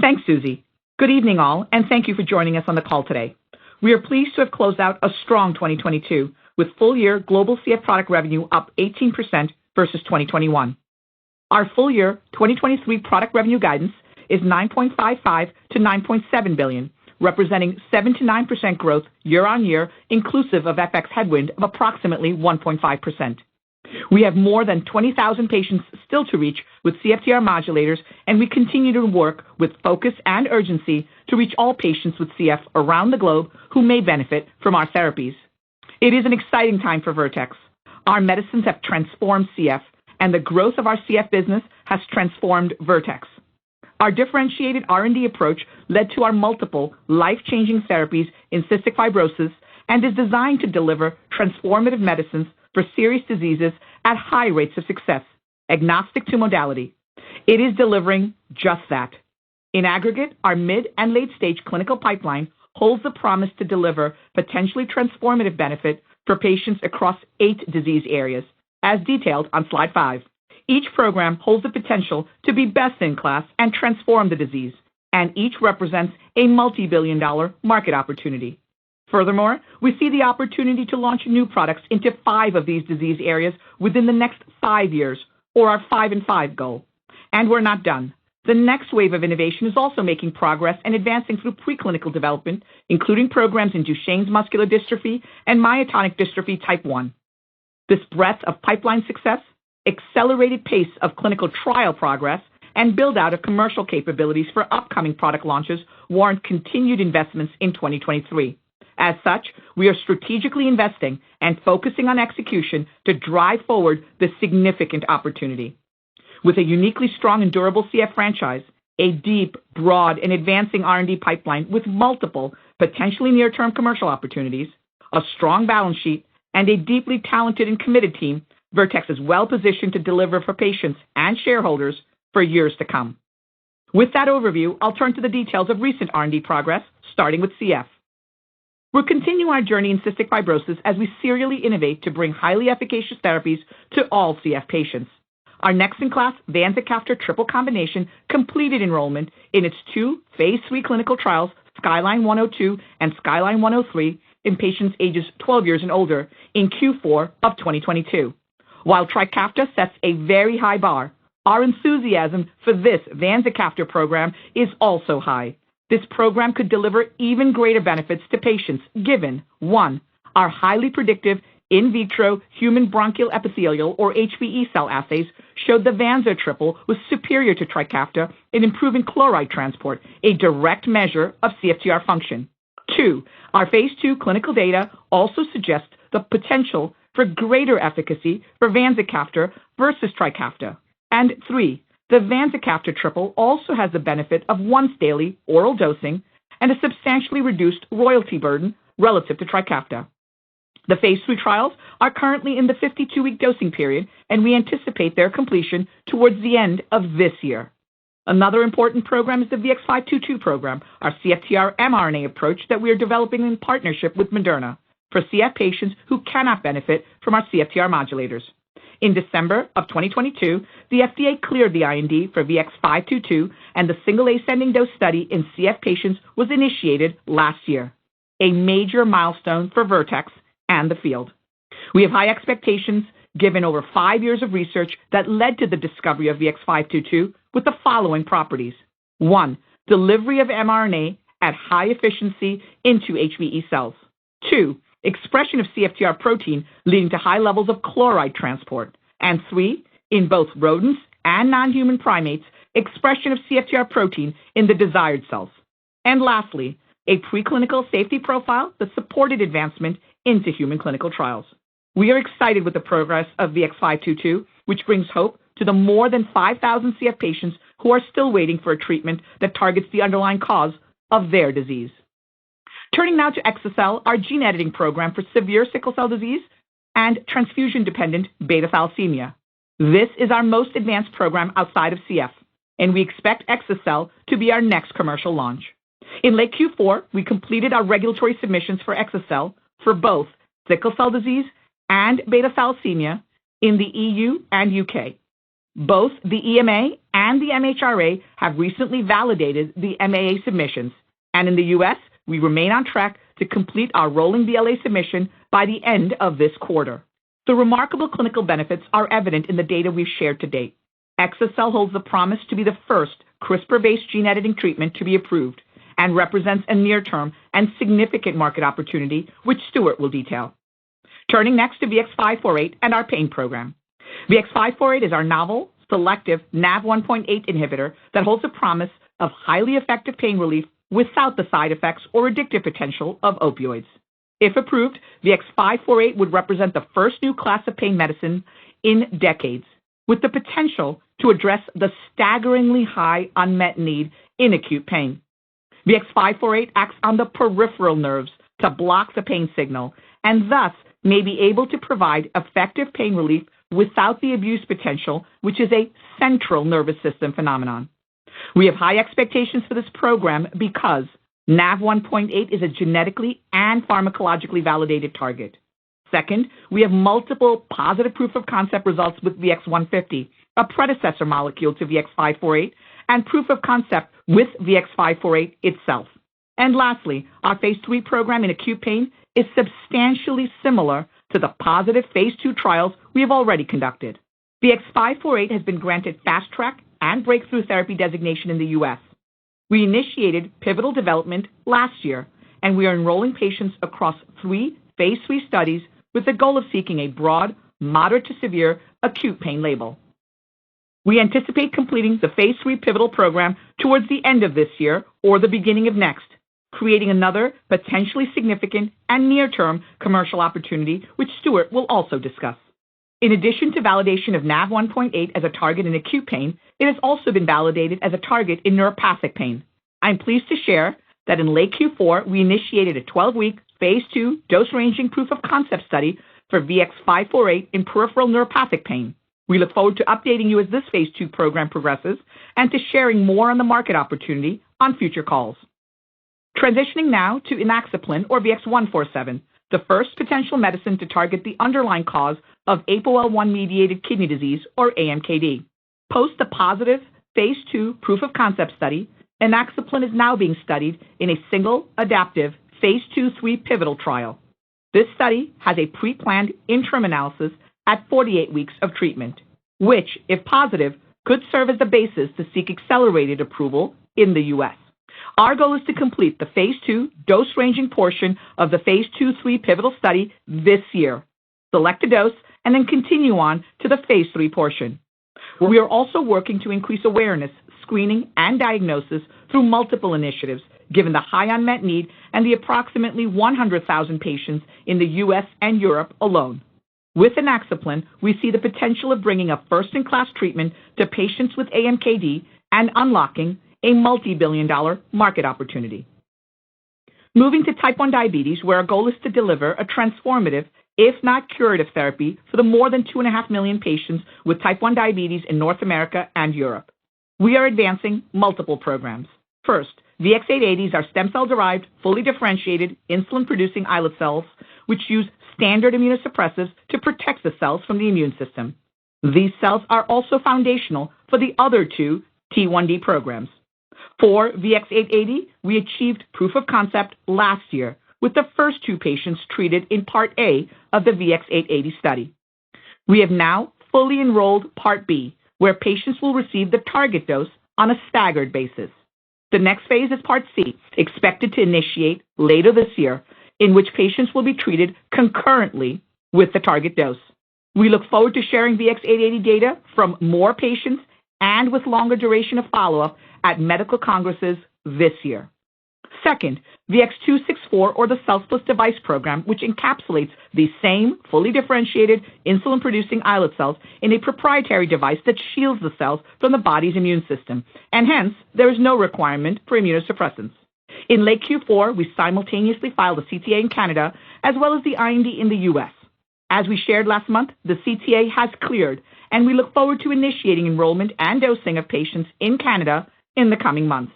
Thanks, Susie. Good evening, all, and thank you for joining us on the call today. We are pleased to have closed out a strong 2022 with full-year global CF product revenue up 18% versus 2021. Our full-year 2023 product revenue guidance is $9.55 to $9.7 billion, representing 7-9% growth year-on-year, inclusive of FX headwind of approximately 1.5%. We have more than 20,000 patients still to reach with CFTR modulators, and we continue to work with focus and urgency to reach all patients with CF around the globe who may benefit from our therapies. It is an exciting time for Vertex. Our medicines have transformed CF, and the growth of our CF business has transformed Vertex. Our differentiated R&D approach led to our multiple life-changing therapies in cystic fibrosis and is designed to deliver transformative medicines for serious diseases at high rates of success, agnostic to modality. It is delivering just that. In aggregate, our mid and late-stage clinical pipeline holds the promise to deliver potentially transformative benefit for patients across 8 disease areas, as detailed on slide 5. Each program holds the potential to be best in class and transform the disease, and each represents a multi-billion-dollar market opportunity. Furthermore, we see the opportunity to launch new products into 5 of these disease areas within the next 5 years, or our 5 and 5 goal. And we're not done. The next wave of innovation is also making progress and advancing through preclinical development, including programs in Duchenne's muscular dystrophy and myotonic dystrophy type 1. This breadth of pipeline success, accelerated pace of clinical trial progress, and build-out of commercial capabilities for upcoming product launches warrant continued investments in 2023. As such, we are strategically investing and focusing on execution to drive forward this significant opportunity. With a uniquely strong and durable CF franchise, a deep, broad, and advancing R&D pipeline with multiple, potentially near-term commercial opportunities, a strong balance sheet, and a deeply talented and committed team, Vertex is well-positioned to deliver for patients and shareholders for years to come. With that overview, I'll turn to the details of recent R&D progress, starting with CF. We're continuing our journey in cystic fibrosis as we serially innovate to bring highly efficacious therapies to all CF patients. Our next-in-class vanzacaftor triple combination completed enrollment in its 2 phase 3 clinical trials, Skyline 102 and Skyline 103, in patients ages 12 years and older in Q4 of 2022. While Trikafta sets a very high bar, our enthusiasm for this vanzacaftor program is also high. This program could deliver even greater benefits to patients given, 1, our highly predictive in vitro human bronchial epithelial or HBE cell assays showed the Vanza triple was superior to Trikafta in improving chloride transport, a direct measure of CFTR function. 2, our phase 2 clinical data also suggests the potential for greater efficacy for vanzacaftor versus Trikafta. And 3, the vanzacaftor triple also has the benefit of once-daily oral dosing and a substantially reduced royalty burden relative to Trikafta. The phase 3 trials are currently in the 52-week dosing period, and we anticipate their completion towards the end of this year. Another important program is the VX-522 program, our CFTR mRNA approach that we are developing in partnership with Moderna for CF patients who cannot benefit from our CFTR modulators. In December of 2022, the FDA cleared the IND for VX-522, and the single ascending dose study in CF patients was initiated last year, a major milestone for Vertex and the field. We have high expectations given over 5 years of research that led to the discovery of VX-522 with the following properties. 1, delivery of mRNA at high efficiency into HBE cells. 2, expression of CFTR protein leading to high levels of chloride transport. And 3, in both rodents and non-human primates, expression of CFTR protein in the desired cells. And lastly, a preclinical safety profile that supported advancement into human clinical trials. We are excited with the progress of VX-522, which brings hope to the more than 5,000 CF patients who are still waiting for a treatment that targets the underlying cause of their disease. Turning now to Exa-cel, our gene editing program for severe sickle cell disease and transfusion-dependent beta thalassemia. This is our most advanced program outside of CF, and we expect Exa-cel to be our next commercial launch. In late Q4, we completed our regulatory submissions for Exa-cel for both sickle cell disease and beta thalassemia in the EU and UK. Both the EMA and the MHRA have recently validated the MAA submissions, and in the U.S., we remain on track to complete our rolling BLA submission by the end of this quarter. The remarkable clinical benefits are evident in the data we've shared to date. Exa-cel holds the promise to be the first CRISPR-based gene editing treatment to be approved and represents a near-term and significant market opportunity, which Stuart will detail. Turning next to VX-548 and our pain program. VX-548 is our novel, selective NaV1.8 inhibitor that holds the promise of highly effective pain relief without the side effects or addictive potential of opioids. If approved, VX-548 would represent the first new class of pain medicine in decades, with the potential to address the staggeringly high unmet need in acute pain. VX-548 acts on the peripheral nerves to block the pain signal and thus may be able to provide effective pain relief without the abuse potential, which is a central nervous system phenomenon. We have high expectations for this program because NaV1.8 is a genetically and pharmacologically validated target. Second, we have multiple positive proof of concept results with VX-150, a predecessor molecule to VX-548, and proof of concept with VX-548 itself. And lastly, our phase 3 program in acute pain is substantially similar to the positive phase 2 trials we have already conducted. VX-548 has been granted Fast Track and Breakthrough Therapy designation in the U.S. We initiated pivotal development last year, and we are enrolling patients across 3 phase 3 studies with the goal of seeking a broad, moderate to severe acute pain label. We anticipate completing the phase 3 pivotal program towards the end of this year or the beginning of next, creating another potentially significant and near-term commercial opportunity, which Stuart will also discuss. In addition to validation of NaV1.8 as a target in acute pain, it has also been validated as a target in neuropathic pain. I'm pleased to share that in late Q4, we initiated a 12-week phase 2 dose-ranging proof of concept study for VX-548 in peripheral neuropathic pain. We look forward to updating you as this phase 2 program progresses and to sharing more on the market opportunity on future calls. Transitioning now to inaxaplin or VX-147, the first potential medicine to target the underlying cause of APOL1-mediated kidney disease or AMKD. Post the positive phase 2 proof of concept study, inaxaplin is now being studied in a single adaptive phase 2/3 pivotal trial. This study has a pre-planned interim analysis at 48 weeks of treatment, which, if positive, could serve as the basis to seek accelerated approval in the U.S. Our goal is to complete the phase 2 dose-ranging portion of the phase 2/3 pivotal study this year, select a dose, and then continue on to the phase 3 portion. We are also working to increase awareness, screening, and diagnosis through multiple initiatives, given the high unmet need and the approximately 100,000 patients in the U.S. and Europe alone. With inaxaplin, we see the potential of bringing a first-in-class treatment to patients with AMKD and unlocking a multi-billion-dollar market opportunity. Moving to type 1 diabetes, where our goal is to deliver a transformative, if not curative therapy for the more than 2.5 million patients with type 1 diabetes in North America and Europe. We are advancing multiple programs. First, VX-880s are stem cell-derived, fully differentiated, insulin-producing islet cells, which use standard immunosuppressives to protect the cells from the immune system. These cells are also foundational for the other 2 T1D programs. For VX-880, we achieved proof of concept last year with the first 2 patients treated in Part A of the VX-880 study. We have now fully enrolled Part B, where patients will receive the target dose on a staggered basis. The next phase is Part C, expected to initiate later this year, in which patients will be treated concurrently with the target dose. We look forward to sharing VX-880 data from more patients and with longer duration of follow-up at medical congresses this year. Second, VX-264, or the Cells Plus Device program, which encapsulates the same fully differentiated insulin-producing islet cells in a proprietary device that shields the cells from the body's immune system, and hence, there is no requirement for immunosuppressants. In late Q4, we simultaneously filed a CTA in Canada as well as the IND in the U.S. As we shared last month, the CTA has cleared, and we look forward to initiating enrollment and dosing of patients in Canada in the coming months.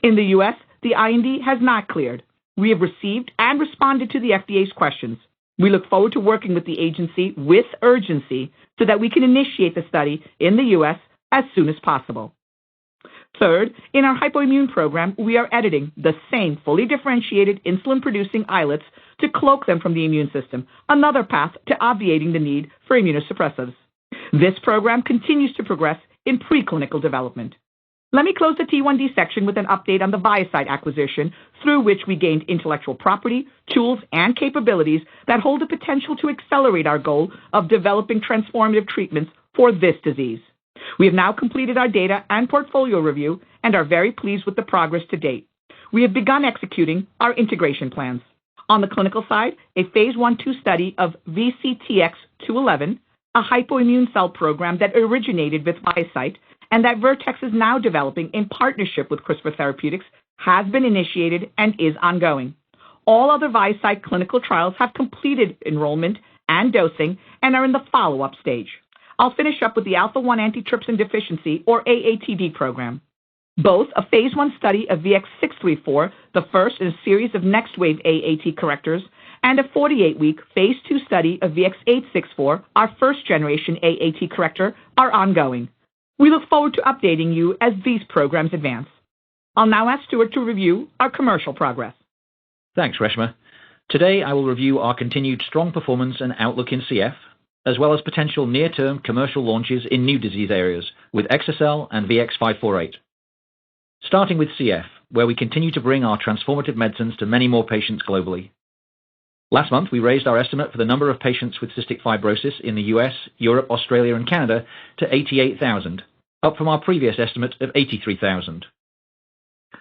In the U.S., the IND has not cleared. We have received and responded to the FDA's questions. We look forward to working with the agency with urgency so that we can initiate the study in the U.S. as soon as possible. Third, in our hypoimmune program, we are editing the same fully differentiated insulin-producing islets to cloak them from the immune system, another path to obviating the need for immunosuppressives. This program continues to progress in preclinical development. Let me close the T1D section with an update on the ViaCyte acquisition, through which we gained intellectual property, tools, and capabilities that hold the potential to accelerate our goal of developing transformative treatments for this disease. We have now completed our data and portfolio review and are very pleased with the progress to date. We have begun executing our integration plans. On the clinical side, a phase 1/2 study of VCTX211, a hypoimmune cell program that originated with ViaCyte and that Vertex is now developing in partnership with CRISPR Therapeutics, has been initiated and is ongoing. All other ViaCyte clinical trials have completed enrollment and dosing and are in the follow-up stage. I'll finish up with the alpha-1 antitrypsin deficiency, or AATD program. Both a phase 1 study of VX634, the first in a series of next-wave AAT correctors, and a 48-week phase 2 study of VX864, our first-generation AAT corrector, are ongoing. We look forward to updating you as these programs advance. I'll now ask Stuart to review our commercial progress. Thanks, Reshma. Today, I will review our continued strong performance and outlook in CF, as well as potential near-term commercial launches in new disease areas with exa-cel and VX548. Starting with CF, where we continue to bring our transformative medicines to many more patients globally. Last month, we raised our estimate for the number of patients with cystic fibrosis in the US, Europe, Australia, and Canada to 88,000, up from our previous estimate of 83,000.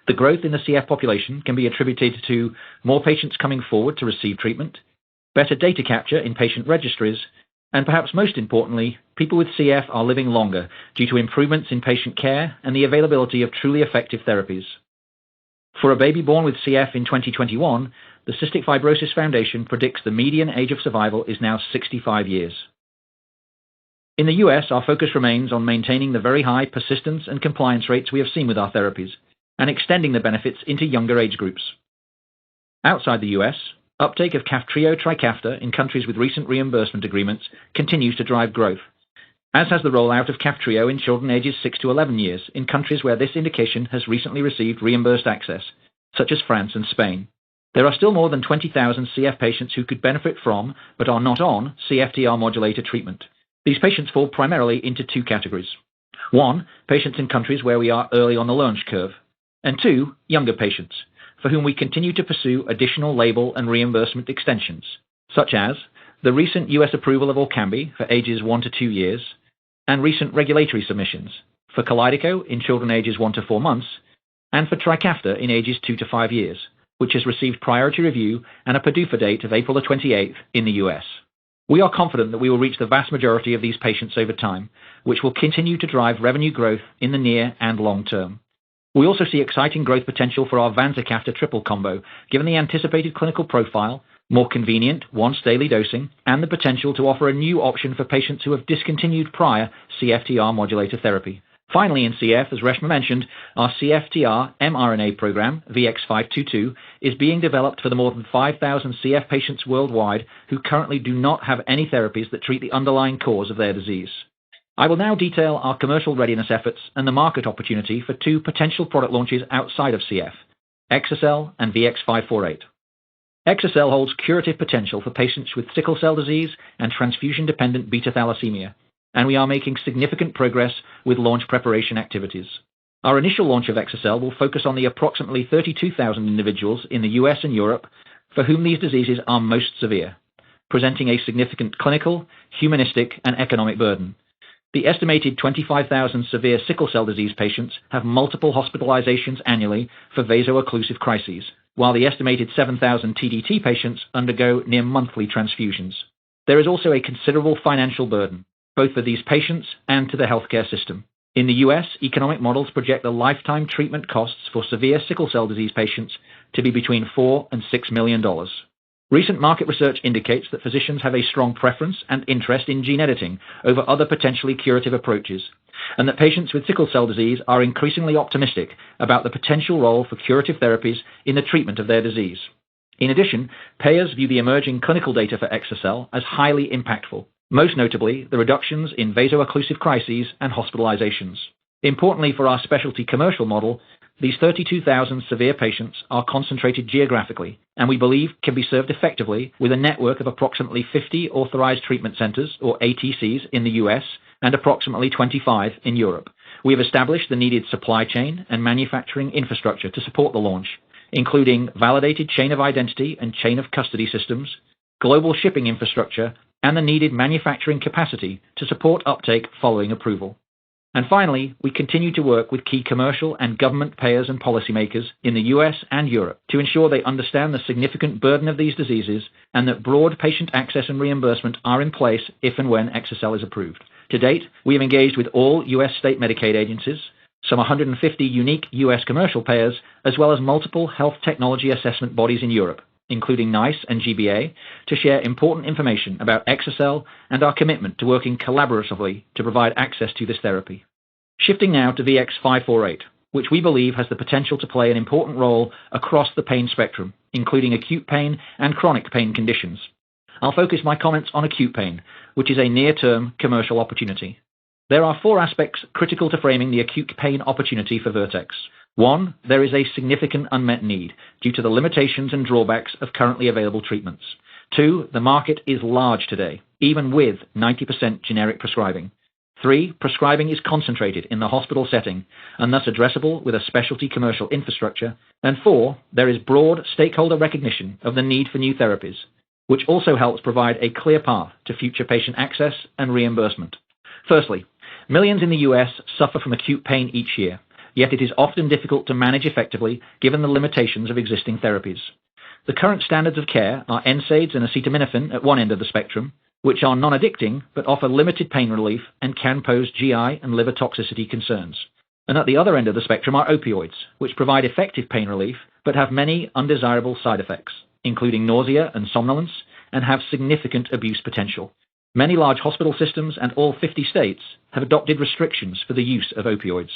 The growth in the CF population can be attributed to more patients coming forward to receive treatment, better data capture in patient registries, and perhaps most importantly, people with CF are living longer due to improvements in patient care and the availability of truly effective therapies. For a baby born with CF in 2021, the Cystic Fibrosis Foundation predicts the median age of survival is now 65 years. In the US, our focus remains on maintaining the very high persistence and compliance rates we have seen with our therapies and extending the benefits into younger age groups. Outside the US, uptake of Kaftrio/Trikafta in countries with recent reimbursement agreements continues to drive growth, as has the rollout of Kaftrio in children ages 6 to 11 years in countries where this indication has recently received reimbursed access, such as France and Spain. There are still more than 20,000 CF patients who could benefit from, but are not on, CFTR modulator treatment. These patients fall primarily into two categories. One, patients in countries where we are early on the launch curve, and two, younger patients, for whom we continue to pursue additional label and reimbursement extensions, such as the recent US approval of Orkambi for ages 1 to 2 years, and recent regulatory submissions for Kalydeco in children ages 1 to 4 months, and for Trikafta in ages 2 to 5 years, which has received priority review and a PDUFA date of April the 28th in the US. We are confident that we will reach the vast majority of these patients over time, which will continue to drive revenue growth in the near and long term. We also see exciting growth potential for our vanzacaftor triple combo, given the anticipated clinical profile, more convenient once-daily dosing, and the potential to offer a new option for patients who have discontinued prior CFTR modulator therapy. Finally, in CF, as Reshma mentioned, our CFTR mRNA program, VX522, is being developed for the more than 5,000 CF patients worldwide who currently do not have any therapies that treat the underlying cause of their disease. I will now detail our commercial readiness efforts and the market opportunity for two potential product launches outside of CF, exa-cel and VX548. Exa-cel holds curative potential for patients with sickle cell disease and transfusion-dependent beta thalassemia, and we are making significant progress with launch preparation activities. Our initial launch of exa-cel will focus on the approximately 32,000 individuals in the US and Europe for whom these diseases are most severe, presenting a significant clinical, humanistic, and economic burden. The estimated 25,000 severe sickle cell disease patients have multiple hospitalizations annually for vaso-occlusive crises, while the estimated 7,000 TDT patients undergo near-monthly transfusions. There is also a considerable financial burden, both for these patients and to the healthcare system. In the US, economic models project the lifetime treatment costs for severe sickle cell disease patients to be between $4 and $6 million. Recent market research indicates that physicians have a strong preference and interest in gene editing over other potentially curative approaches, and that patients with sickle cell disease are increasingly optimistic about the potential role for curative therapies in the treatment of their disease. In addition, payers view the emerging clinical data for exa-cel as highly impactful, most notably the reductions in vaso-occlusive crises and hospitalizations. Importantly for our specialty commercial model, these 32,000 severe patients are concentrated geographically and we believe can be served effectively with a network of approximately 50 authorized treatment centers, or ATCs, in the US and approximately 25 in Europe. We have established the needed supply chain and manufacturing infrastructure to support the launch, including validated chain of identity and chain of custody systems, global shipping infrastructure, and the needed manufacturing capacity to support uptake following approval. And finally, we continue to work with key commercial and government payers and policymakers in the US and Europe to ensure they understand the significant burden of these diseases and that broad patient access and reimbursement are in place if and when exa-cel is approved. To date, we have engaged with all US state Medicaid agencies, some 150 unique US commercial payers, as well as multiple health technology assessment bodies in Europe, including NICE and GBA, to share important information about exa-cel and our commitment to working collaboratively to provide access to this therapy. Shifting now to VX548, which we believe has the potential to play an important role across the pain spectrum, including acute pain and chronic pain conditions. I'll focus my comments on acute pain, which is a near-term commercial opportunity. There are 4 aspects critical to framing the acute pain opportunity for Vertex. 1, there is a significant unmet need due to the limitations and drawbacks of currently available treatments. 2, the market is large today, even with 90% generic prescribing. 3, prescribing is concentrated in the hospital setting and thus addressable with a specialty commercial infrastructure. And 4, there is broad stakeholder recognition of the need for new therapies, which also helps provide a clear path to future patient access and reimbursement. Firstly, millions in the US suffer from acute pain each year, yet it is often difficult to manage effectively given the limitations of existing therapies. The current standards of care are NSAIDs and acetaminophen at one end of the spectrum, which are non-addicting but offer limited pain relief and can pose GI and liver toxicity concerns. And at the other end of the spectrum are opioids, which provide effective pain relief but have many undesirable side effects, including nausea and somnolence, and have significant abuse potential. Many large hospital systems and all 50 states have adopted restrictions for the use of opioids.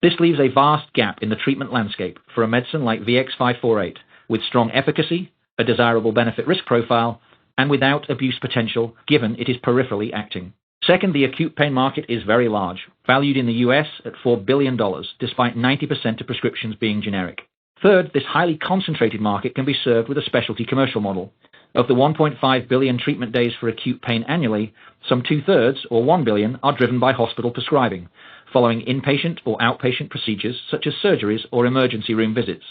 This leaves a vast gap in the treatment landscape for a medicine like VX548, with strong efficacy, a desirable benefit-risk profile, and without abuse potential given it is peripherally acting. Second, the acute pain market is very large, valued in the US at $4 billion, despite 90% of prescriptions being generic. Third, this highly concentrated market can be served with a specialty commercial model. Of the 1.5 billion treatment days for acute pain annually, some 2/3, or 1 billion, are driven by hospital prescribing, following inpatient or outpatient procedures such as surgeries or emergency room visits.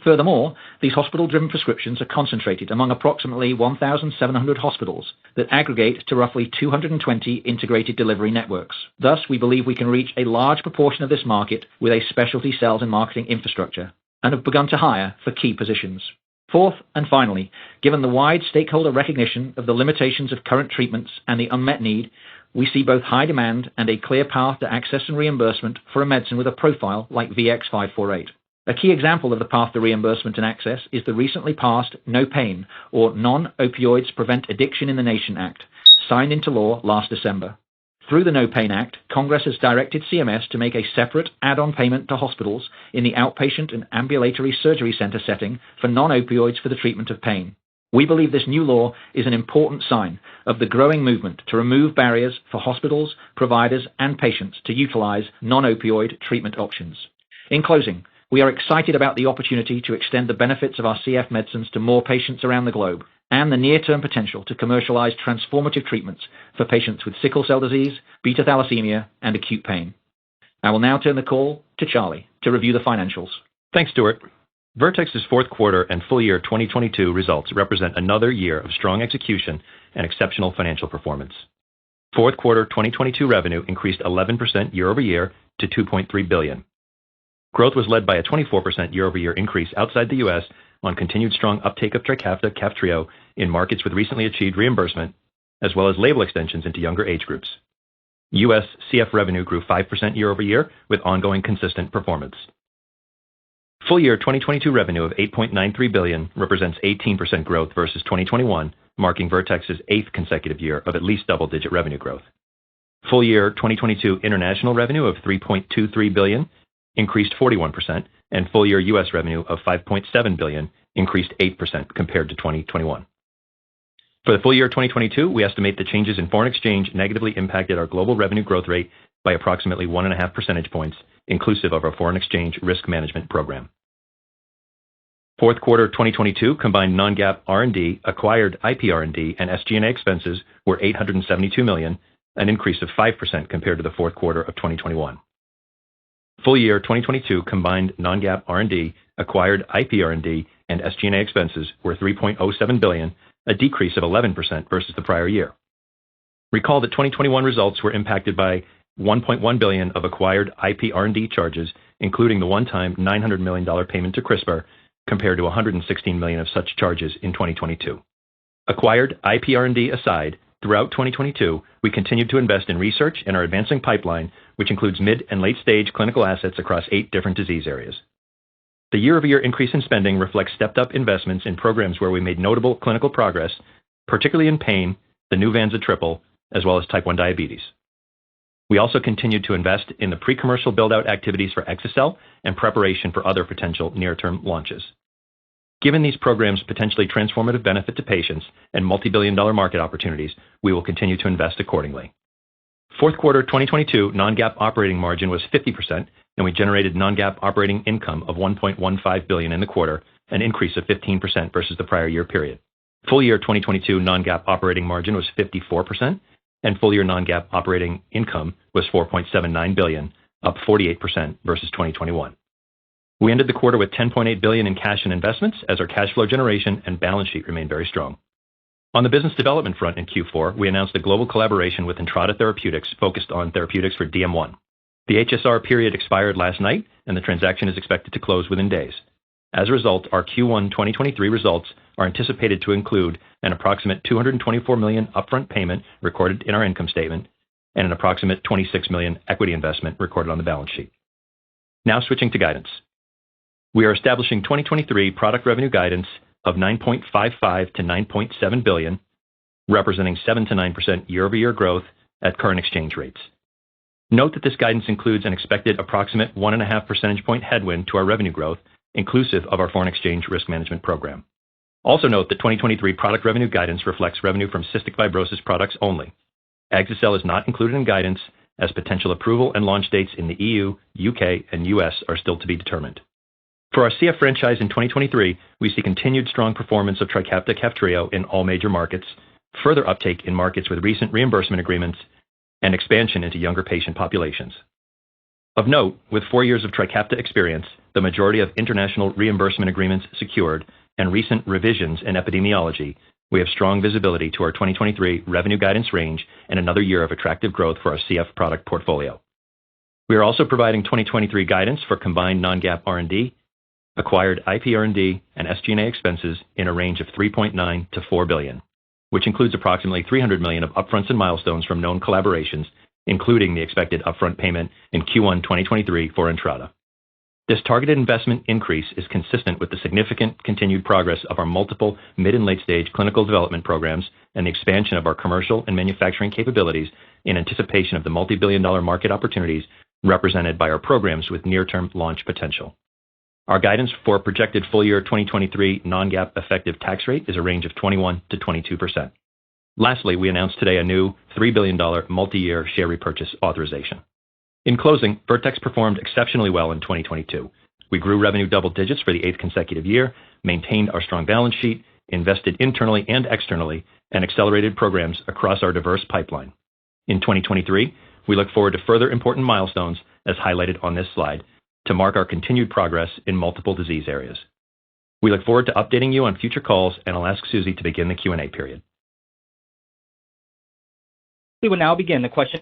Furthermore, these hospital-driven prescriptions are concentrated among approximately 1,700 hospitals that aggregate to roughly 220 integrated delivery networks. Thus, we believe we can reach a large proportion of this market with a specialty sales and marketing infrastructure, and have begun to hire for key positions. Fourth, and finally, given the wide stakeholder recognition of the limitations of current treatments and the unmet need, we see both high demand and a clear path to access and reimbursement for a medicine with a profile like VX548. A key example of the path to reimbursement and access is the recently passed No Pain, or Non-Opioids Prevent Addiction in the Nation Act, signed into law last December. Through the No Pain Act, Congress has directed CMS to make a separate add-on payment to hospitals in the outpatient and ambulatory surgery center setting for non-opioids for the treatment of pain. We believe this new law is an important sign of the growing movement to remove barriers for hospitals, providers, and patients to utilize non-opioid treatment options. In closing, we are excited about the opportunity to extend the benefits of our CF medicines to more patients around the globe and the near-term potential to commercialize transformative treatments for patients with sickle cell disease, beta thalassemia, and acute pain. I will now turn the call to Charlie to review the financials. Thanks, Stuart. Vertex's fourth quarter and full year 2022 results represent another year of strong execution and exceptional financial performance. Fourth quarter 2022 revenue increased 11% year-over-year to $2.3 billion. Growth was led by a 24% year-over-year increase outside the U.S. on continued strong uptake of Trikafta Kaftrio in markets with recently achieved reimbursement, as well as label extensions into younger age groups. U.S. CF revenue grew 5% year-over-year with ongoing consistent performance. Full year 2022 revenue of $8.93 billion represents 18% growth versus 2021, marking Vertex's 8th consecutive year of at least double-digit revenue growth. Full year 2022 international revenue of $3.23 billion increased 41%, and full year U.S. revenue of $5.7 billion increased 8% compared to 2021. For the full year 2022, we estimate the changes in foreign exchange negatively impacted our global revenue growth rate by approximately 1.5 percentage points, inclusive of our foreign exchange risk management program. Fourth quarter 2022 combined non-GAAP R&D, acquired IP R&D, and SG&A expenses were $872 million, an increase of 5% compared to the fourth quarter of 2021. Full year 2022 combined non-GAAP R&D, acquired IP R&D, and SG&A expenses were $3.07 billion, a decrease of 11% versus the prior year. Recall that 2021 results were impacted by $1.1 billion of acquired IP R&D charges, including the one-time $900 million payment to CRISPR, compared to $116 million of such charges in 2022. Acquired IP R&D aside, throughout 2022, we continued to invest in research and our advancing pipeline, which includes mid and late-stage clinical assets across 8 different disease areas. The year-over-year increase in spending reflects stepped-up investments in programs where we made notable clinical progress, particularly in pain, the new Vanza triple, as well as type 1 diabetes. We also continued to invest in the pre-commercial build-out activities for exa-cel and preparation for other potential near-term launches. Given these programs' potentially transformative benefit to patients and multi-billion-dollar market opportunities, we will continue to invest accordingly. Fourth quarter 2022 non-GAAP operating margin was 50%, and we generated non-GAAP operating income of $1.15 billion in the quarter, an increase of 15% versus the prior year period. Full year 2022 non-GAAP operating margin was 54%, and full year non-GAAP operating income was $4.79 billion, up 48% versus 2021. We ended the quarter with $10.8 billion in cash and investments as our cash flow generation and balance sheet remained very strong. On the business development front in Q4, we announced a global collaboration with Entrada Therapeutics focused on therapeutics for DM1. The HSR period expired last night, and the transaction is expected to close within days. As a result, our Q1 2023 results are anticipated to include an approximate $224 million upfront payment recorded in our income statement and an approximate $26 million equity investment recorded on the balance sheet. Now switching to guidance. We are establishing 2023 product revenue guidance of $9.55 billion-$9.7 billion, representing 7%-9% year-over-year growth at current exchange rates. Note that this guidance includes an expected approximate 1.5 percentage point headwind to our revenue growth, inclusive of our foreign exchange risk management program. Also note that 2023 product revenue guidance reflects revenue from cystic fibrosis products only. Exa-cel is not included in guidance as potential approval and launch dates in the EU, UK, and US are still to be determined. For our CF franchise in 2023, we see continued strong performance of Trikafta/Kaftrio in all major markets, further uptake in markets with recent reimbursement agreements, and expansion into younger patient populations. Of note, with 4 years of Trikafta experience, the majority of international reimbursement agreements secured, and recent revisions in epidemiology, we have strong visibility to our 2023 revenue guidance range and another year of attractive growth for our CF product portfolio. We are also providing 2023 guidance for combined non-GAAP R&D, acquired IP R&D, and SG&A expenses in a range of $3.9 billion-$4 billion, which includes approximately $300 million of upfronts and milestones from known collaborations, including the expected upfront payment in Q1 2023 for Entrada. This targeted investment increase is consistent with the significant continued progress of our multiple mid and late-stage clinical development programs and the expansion of our commercial and manufacturing capabilities in anticipation of the multi-billion-dollar market opportunities represented by our programs with near-term launch potential. Our guidance for projected full year 2023 non-GAAP effective tax rate is a range of 21%-22%. Lastly, we announced today a new $3 billion multi-year share repurchase authorization. In closing, Vertex performed exceptionally well in 2022. We grew revenue double digits for the 8th consecutive year, maintained our strong balance sheet, invested internally and externally, and accelerated programs across our diverse pipeline. In 2023, we look forward to further important milestones, as highlighted on this slide, to mark our continued progress in multiple disease areas. We look forward to updating you on future calls, and I'll ask Susie to begin the Q&A period. We will now begin the question